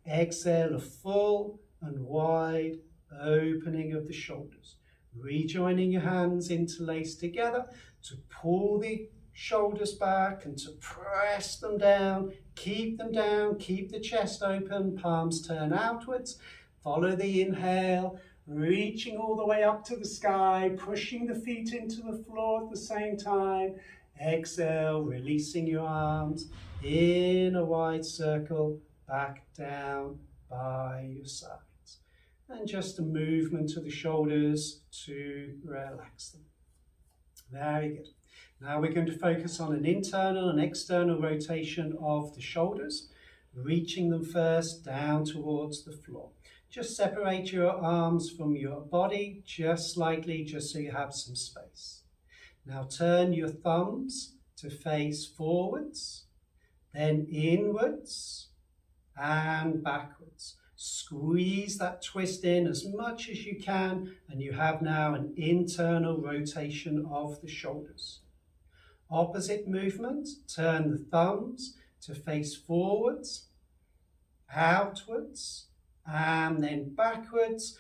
S1: Exhale, a full and wide opening of the shoulders. Rejoining your hands interlaced together to pull the shoulders back and to press them down. Keep them down, keep the chest open, palms turn outwards. Follow the inhale, reaching all the way up to the sky, pushing the feet into the floor at the same time. Exhale, releasing your arms in a wide circle, back down by your sides. And just a movement of the shoulders to relax them. Very good. Now we're going to focus on an internal and external rotation of the shoulders, reaching them first down towards the floor. Just separate your arms from your body, just slightly, just so you have some space. Now turn your thumbs to face forwards, then inwards and backwards. Squeeze that twist in as much as you can, and you have now an internal rotation of the shoulders. Opposite movement, turn the thumbs to face forwards, outwards, and then backwards,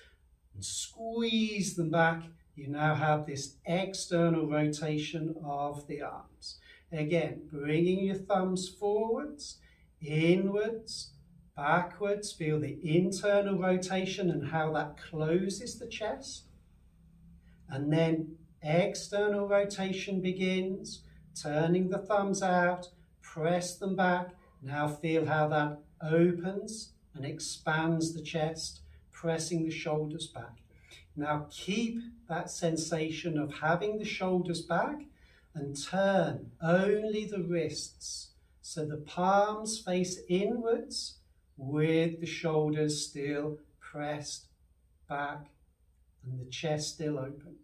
S1: and squeeze them back. You now have this external rotation of the arms. Again, bringing your thumbs forwards, inwards, backwards. Feel the internal rotation and how that closes the chest. And then external rotation begins, turning the thumbs out, press them back. Now feel how that opens and expands the chest, pressing the shoulders back. Now keep that sensation of having the shoulders back and turn only the wrists so the palms face inwards with the shoulders still pressed back and the chest still open.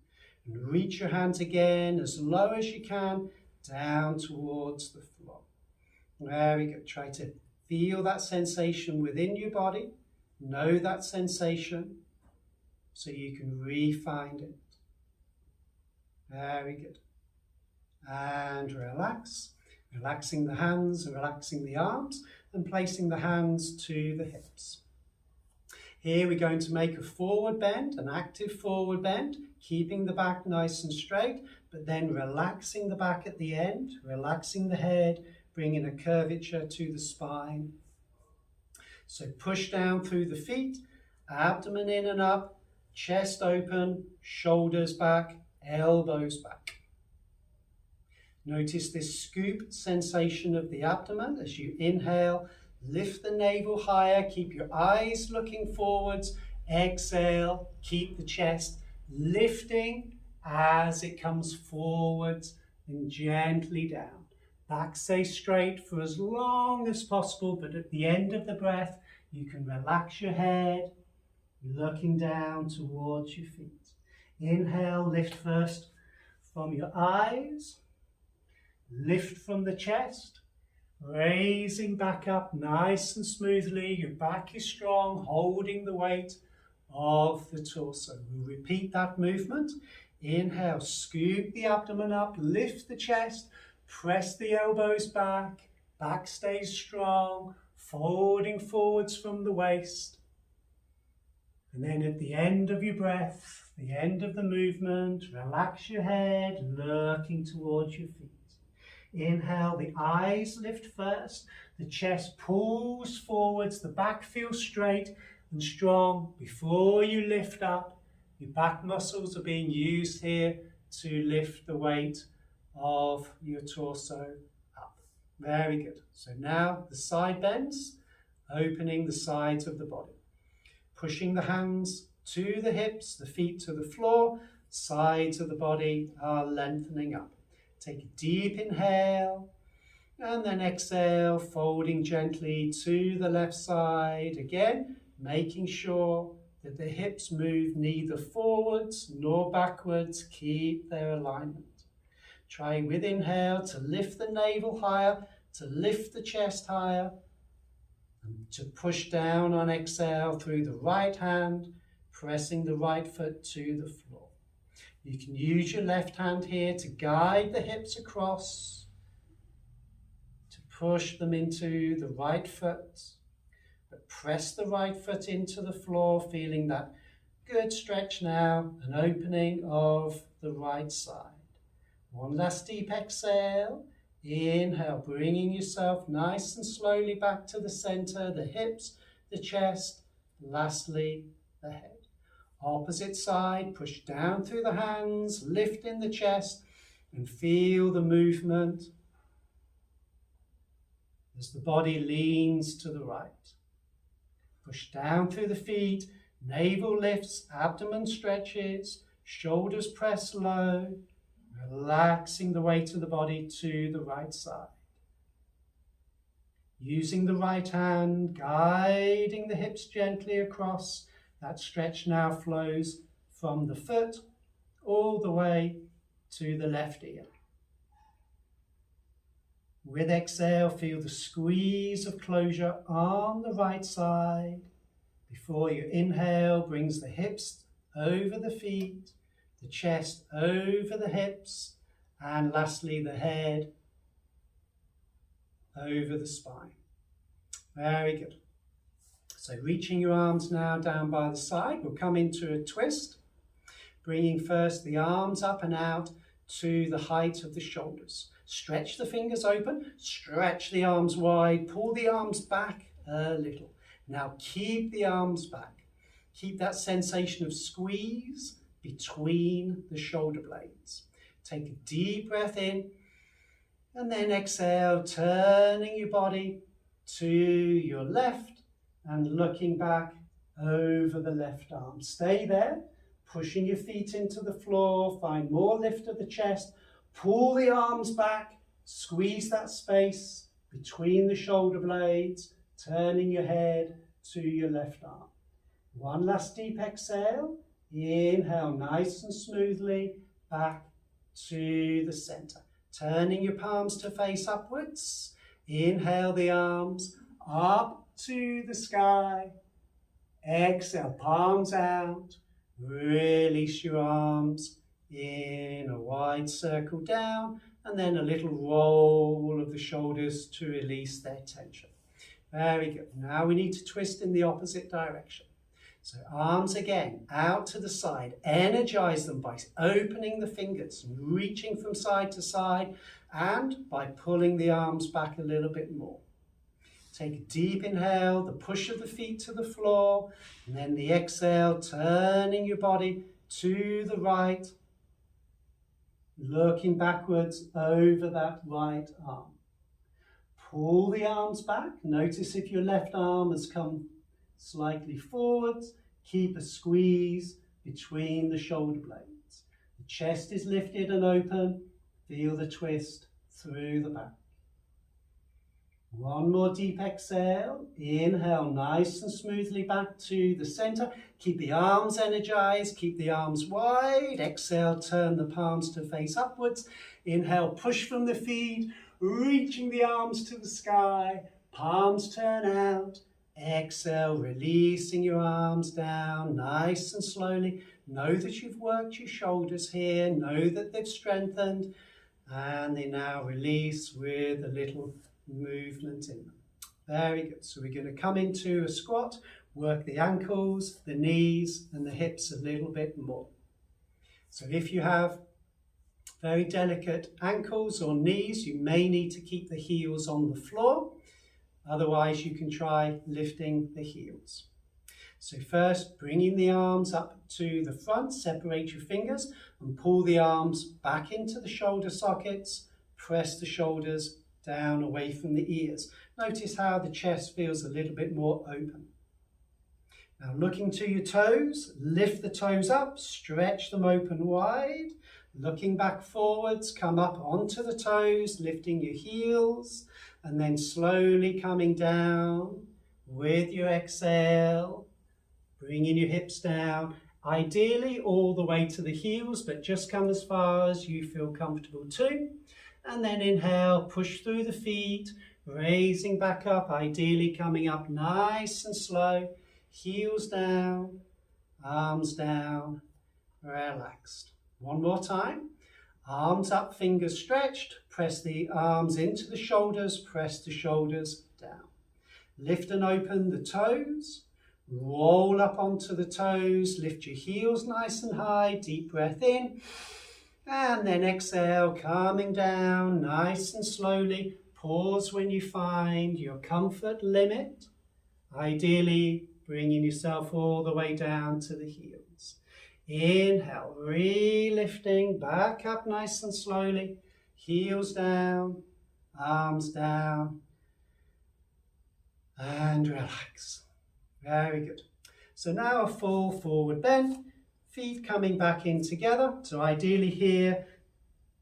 S1: And reach your hands again as low as you can down towards the floor. Very good. Try to feel that sensation within your body. Know that sensation so you can re-find it. Very good. And relax. Relaxing the hands, relaxing the arms, and placing the hands to the hips. Here we're going to make a forward bend, an active forward bend, keeping the back nice and straight, but then relaxing the back at the end, relaxing the head, bringing a curvature to the spine. So push down through the feet, abdomen in and up, chest open, shoulders back, elbows back. Notice this scoop sensation of the abdomen as you inhale. Lift the navel higher, keep your eyes looking forwards. Exhale, keep the chest lifting as it comes forwards and gently down. Back stays straight for as long as possible, but at the end of the breath, you can relax your head, looking down towards your feet. Inhale, lift first from your eyes, lift from the chest, raising back up nice and smoothly. Your back is strong, holding the weight of the torso. We'll repeat that movement. Inhale, scoop the abdomen up, lift the chest, press the elbows back, back stays strong, folding forwards from the waist. And then at the end of your breath, the end of the movement, relax your head, looking towards your feet. Inhale, the eyes lift first, the chest pulls forwards, the back feels straight and strong. Before you lift up, your back muscles are being used here to lift the weight of your torso up. Very good. So now the side bends, opening the sides of the body. Pushing the hands to the hips, the feet to the floor, sides of the body are lengthening up. Take a deep inhale, And then exhale, folding gently to the left side. Again, making sure that the hips move neither forwards nor backwards. Keep their alignment. Try with inhale to lift the navel higher, to lift the chest higher, and to push down on exhale through the right hand, pressing the right foot to the floor. You can use your left hand here to guide the hips across, to push them into the right foot, but press the right foot into the floor, feeling that good stretch now, an opening of the right side. One last deep exhale. Inhale, bringing yourself nice and slowly back to the center, the hips, the chest, lastly, the head. Opposite side, push down through the hands, lifting the chest, and feel the movement as the body leans to the right. Push down through the feet, navel lifts, abdomen stretches, shoulders press low, relaxing the weight of the body to the right side. Using the right hand, guiding the hips gently across. That stretch now flows from the foot all the way to the left ear. With exhale, feel the squeeze of closure on the right side. Before you inhale, brings the hips over the feet, the chest over the hips, and lastly the head over the spine. Very good. So reaching your arms now down by the side, we'll come into a twist, bringing first the arms up and out to the height of the shoulders. Stretch the fingers open, stretch the arms wide, pull the arms back a little. Now keep the arms back. Keep that sensation of squeeze between the shoulder blades. Take a deep breath in, and then exhale, turning your body to your left and looking back over the left arm. Stay there, pushing your feet into the floor, find more lift of the chest, pull the arms back, squeeze that space between the shoulder blades, turning your head to your left arm. One last deep exhale, inhale nice and smoothly back to the center. Turning your palms to face upwards, inhale the arms up to the sky. Exhale, palms out. Release your arms in a wide circle down, and then a little roll of the shoulders to release their tension. Very good. Now we need to twist in the opposite direction. So arms again, out to the side. Energize them by opening the fingers, reaching from side to side, and by pulling the arms back a little bit more. Take a deep inhale, the push of the feet to the floor, and then the exhale, turning your body to the right, looking backwards over that right arm. Pull the arms back. Notice if your left arm has come slightly forwards. Keep a squeeze between the shoulder blades. The chest is lifted and open. Feel the twist through the back. One more deep exhale. Inhale nice and smoothly back to the center. Keep the arms energized. Keep the arms wide. Exhale, turn the palms to face upwards. Inhale, push from the feet, reaching the arms to the sky. Palms turn out. Exhale, releasing your arms down nice and slowly. Know that you've worked your shoulders here. Know that they've strengthened. And they now release with a little movement in them. Very good. So we're going to come into a squat, work the ankles, the knees, and the hips a little bit more. So if you have very delicate ankles or knees, you may need to keep the heels on the floor. Otherwise, you can try lifting the heels. So first, bringing the arms up to the front, separate your fingers and pull the arms back into the shoulder sockets. Press the shoulders down away from the ears. Notice how the chest feels a little bit more open. Now looking to your toes, lift the toes up, stretch them open wide. Looking back forwards, come up onto the toes, lifting your heels, and then slowly coming down with your exhale, bringing your hips down, ideally all the way to the heels, but just come as far as you feel comfortable too. And then inhale, push through the feet, raising back up, ideally coming up nice and slow, heels down, arms down, relaxed. One more time. Arms up, fingers stretched. Press the arms into the shoulders. Press the shoulders down. Lift and open the toes. Roll up onto the toes. Lift your heels nice and high. Deep breath in. And then exhale, coming down nice and slowly. Pause when you find your comfort limit. Ideally, bringing yourself all the way down to the heels. Inhale, re-lifting, back up nice and slowly, heels down, arms down, and relax. Very good. So now a full forward bend, feet coming back in together. So ideally here,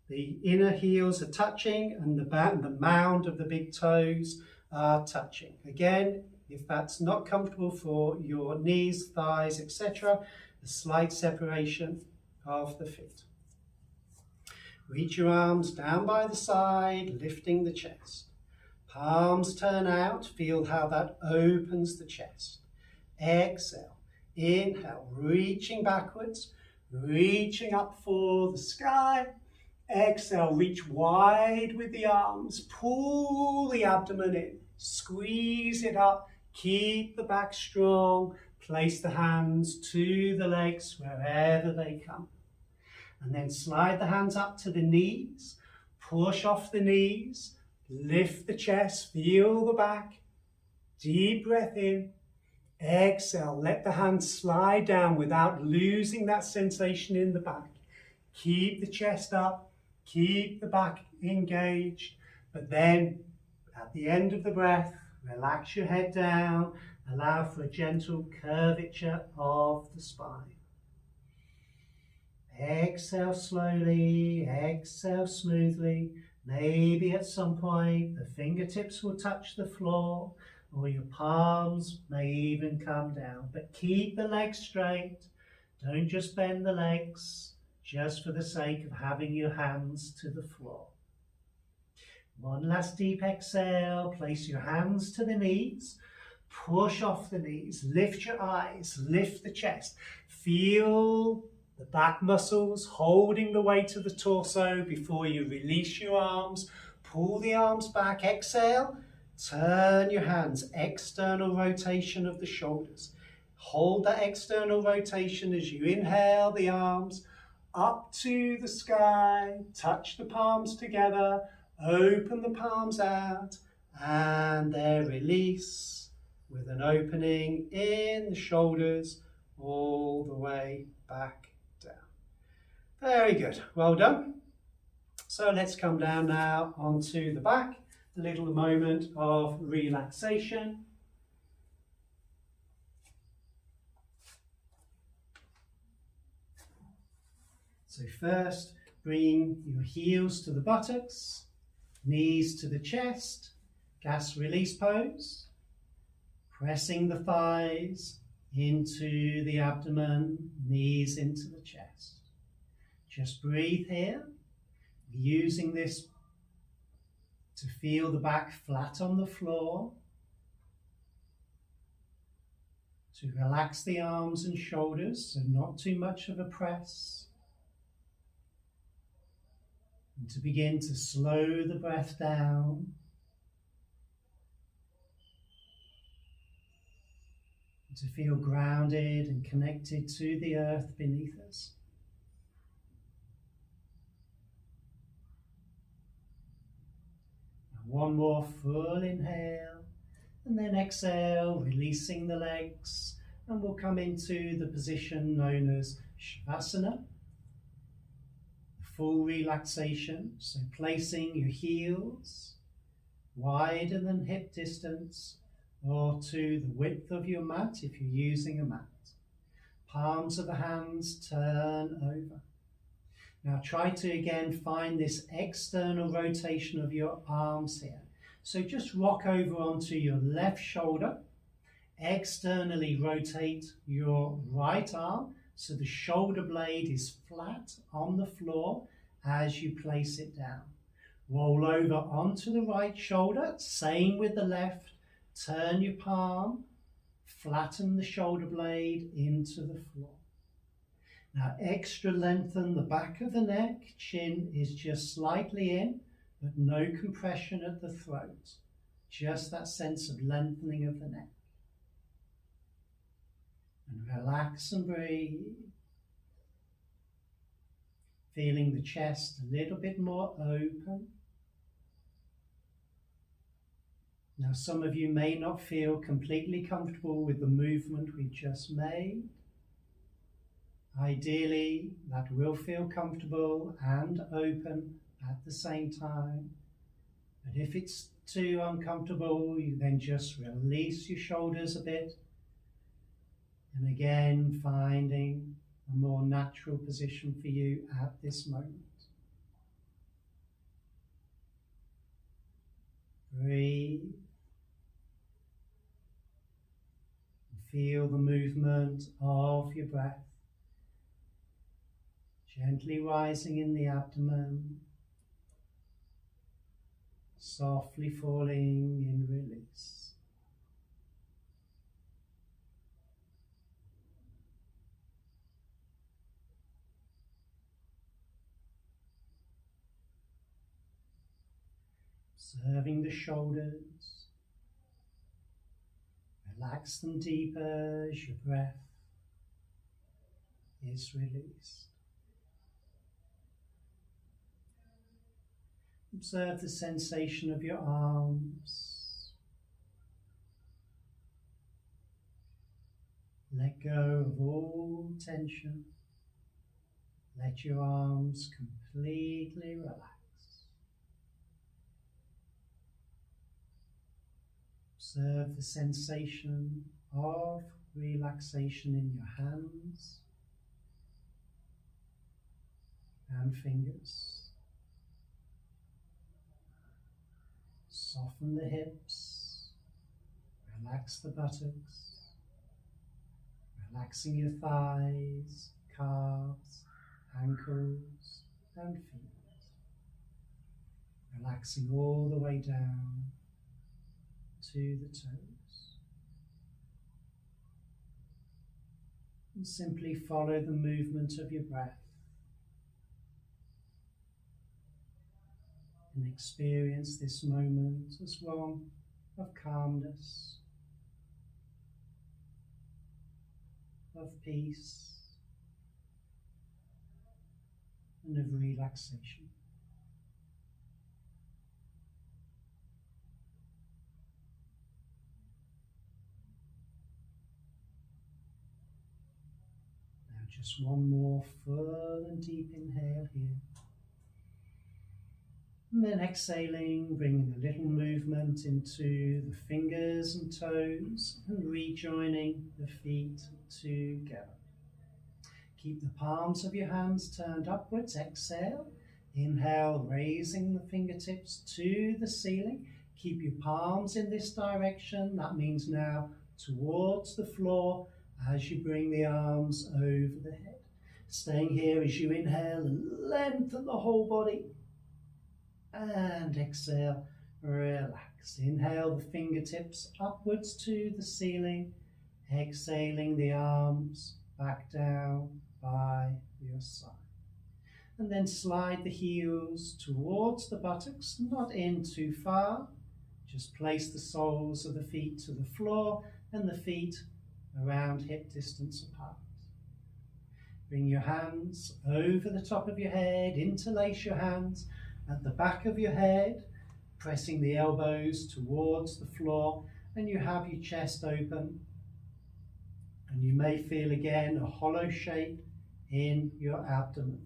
S1: the inner heels are touching and the mound of the big toes are touching. Again, if that's not comfortable for your knees, thighs, etc., a slight separation of the feet. Reach your arms down by the side, lifting the chest. Palms turn out, feel how that opens the chest. Exhale, inhale, reaching backwards, reaching up for the sky. Exhale, reach wide with the arms, pull the abdomen in, squeeze it up, keep the back strong. Place the hands to the legs wherever they come. And then slide the hands up to the knees. Push off the knees. Lift the chest. Feel the back. Deep breath in. Exhale. Let the hands slide down without losing that sensation in the back. Keep the chest up. Keep the back engaged. But then at the end of the breath, relax your head down. Allow for a gentle curvature of the spine. Exhale slowly, exhale smoothly. Maybe at some point the fingertips will touch the floor or your palms may even come down. But keep the legs straight. Don't just bend the legs just for the sake of having your hands to the floor. One last deep exhale. Place your hands to the knees. Push off the knees, lift your eyes, lift the chest. Feel the back muscles holding the weight of the torso before you release your arms. Pull the arms back, exhale. Turn your hands, external rotation of the shoulders. Hold that external rotation as you inhale the arms up to the sky. Touch the palms together, open the palms out, and then release. With an opening in the shoulders all the way back down. Very good, well done. So let's come down now onto the back, a little moment of relaxation. So first, bring your heels to the buttocks, knees to the chest, gas release pose. Pressing the thighs into the abdomen, knees into the chest. Just breathe here, using this to feel the back flat on the floor, to relax the arms and shoulders, so not too much of a press, and to begin to slow the breath down. To feel grounded and connected to the earth beneath us. And one more full inhale, and then exhale, releasing the legs, and we'll come into the position known as Shavasana. Full relaxation, so placing your heels wider than hip distance, or to the width of your mat if you're using a mat. Palms of the hands turn over.
S2: Now try to again find this external rotation of your arms here. So just rock over onto your left shoulder. Externally rotate your right arm so the shoulder blade is flat on the floor as you place it down. Roll over onto the right shoulder, same with the left. Turn your palm, flatten the shoulder blade into the floor. Now extra lengthen the back of the neck, chin is just slightly in, but no compression at the throat. Just that sense of lengthening of the neck. And relax and breathe. Feeling the chest a little bit more open. Now some of you may not feel completely comfortable with the movement we just made. Ideally, that will feel comfortable and open at the same time. But if it's too uncomfortable, you then just release your shoulders a bit. And again, finding a more natural position for you at this moment. Breathe. Feel the movement of your breath. Gently rising in the abdomen. Softly falling in release. Observing the shoulders, relax them deeper as your breath is released. Observe the sensation of your arms. Let go of all tension. Let your arms completely relax. Observe the sensation of relaxation in your hands and fingers. Soften the hips, relax the buttocks, relaxing your thighs, calves, ankles and feet. Relaxing all the way down to the toes. And simply follow the movement of your breath and experience this moment as one of calmness, of peace and of relaxation. Just one more full and deep inhale here. And then exhaling, bringing a little movement into the fingers and toes and rejoining the feet together. Keep the palms of your hands turned upwards. Exhale. Inhale, raising the fingertips to the ceiling. Keep your palms in this direction. That means now towards the floor, as you bring the arms over the head. Staying here as you inhale and lengthen the whole body. And exhale, relax. Inhale the fingertips upwards to the ceiling. Exhaling the arms back down by your side. And then slide the heels towards the buttocks, not in too far. Just place the soles of the feet to the floor and the feet around hip distance apart. Bring your hands over the top of your head, interlace your hands at the back of your head, pressing the elbows towards the floor, and you have your chest open. And you may feel again a hollow shape in your abdomen.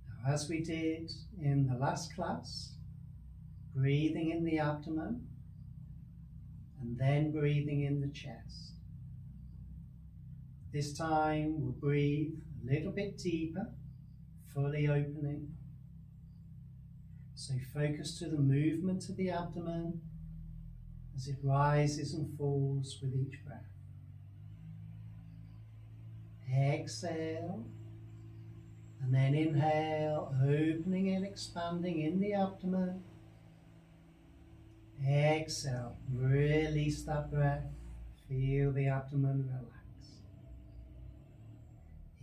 S2: Now, as we did in the last class, breathing in the abdomen, and then breathing in the chest. This time we'll breathe a little bit deeper, fully opening. So focus to the movement of the abdomen as it rises and falls with each breath. Exhale, and then inhale, opening and expanding in the abdomen. Exhale, release that breath, feel the abdomen relax.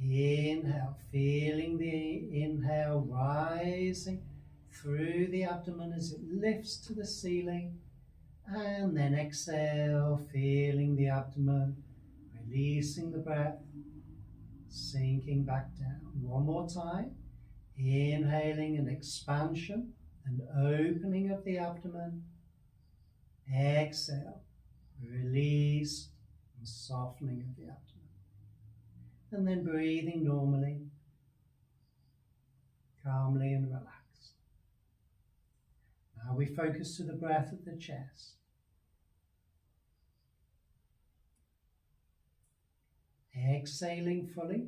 S2: Inhale, feeling the inhale rising through the abdomen as it lifts to the ceiling, and then exhale, feeling the abdomen, releasing the breath, sinking back down. One more time, inhaling an expansion and opening of the abdomen, exhale, release and softening of the abdomen, and then breathing normally, calmly and relaxed. Now we focus to the breath at the chest. Exhaling fully,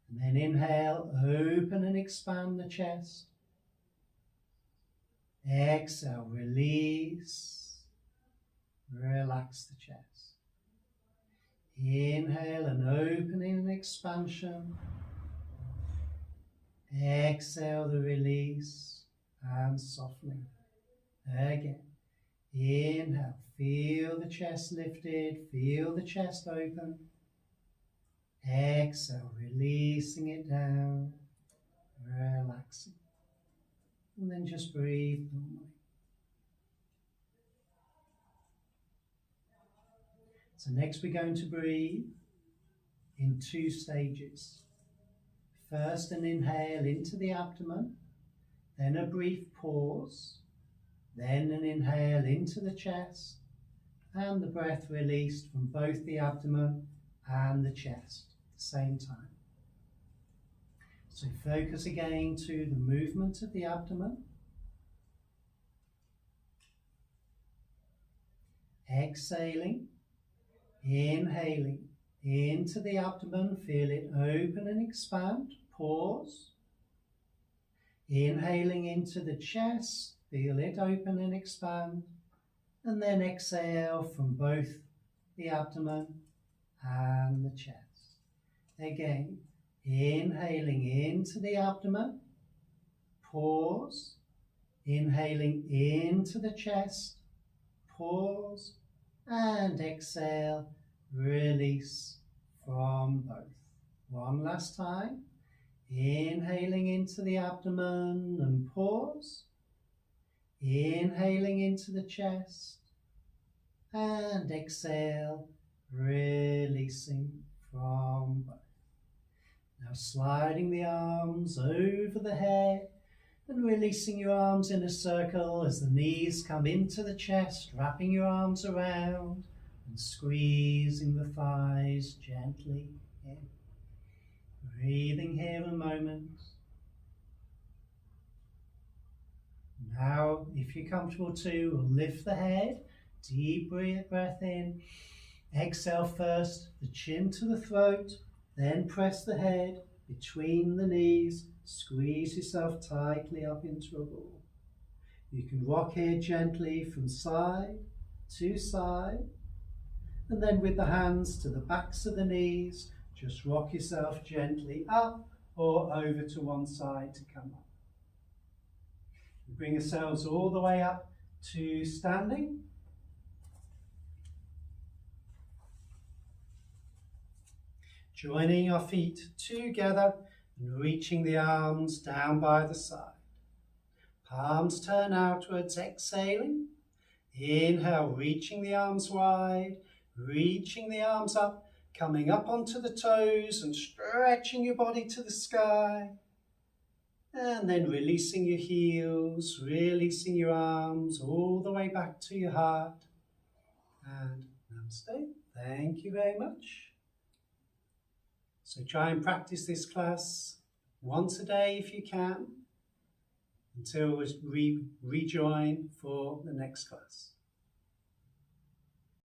S2: and then inhale, open and expand the chest. Exhale, release, relax the chest. Inhale, an opening and expansion. Exhale, the release and softening. Again, inhale, feel the chest lifted, feel the chest open. Exhale, releasing it down, relaxing. And then just breathe normally. So next we're going to breathe in 2 stages. First an inhale into the abdomen, then a brief pause, then an inhale into the chest, and the breath released from both the abdomen and the chest at the same time. So focus again to the movement of the abdomen. Exhaling, inhaling into the abdomen, feel it open and expand, pause. Inhaling into the chest, feel it open and expand, and then exhale from both the abdomen and the chest. Again, inhaling into the abdomen, pause, inhaling into the chest, pause, and exhale, release from both. One last time, inhaling into the abdomen and pause, inhaling into the chest, and exhale, releasing from both. Now sliding the arms over the head and releasing your arms in a circle as the knees come into the chest, wrapping your arms around and squeezing the thighs gently in. Breathing here a moment. Now, if you're comfortable too, we'll lift the head, deep breath in. Exhale first, the chin to the throat, then press the head between the knees, squeeze yourself tightly up into a ball. You can rock here gently from side to side, and then with the hands to the backs of the knees, just rock yourself gently up or over to one side to come up. We bring ourselves all the way up to standing. Joining our feet together and reaching the arms down by the side. Palms turn outwards, exhaling. Inhale, reaching the arms wide, reaching the arms up, coming up onto the toes and stretching your body to the sky. And then releasing your heels, releasing your arms all the way back to your heart. And namaste. Thank you very much. So try and practice this class once a day if you can, until we rejoin for the next class.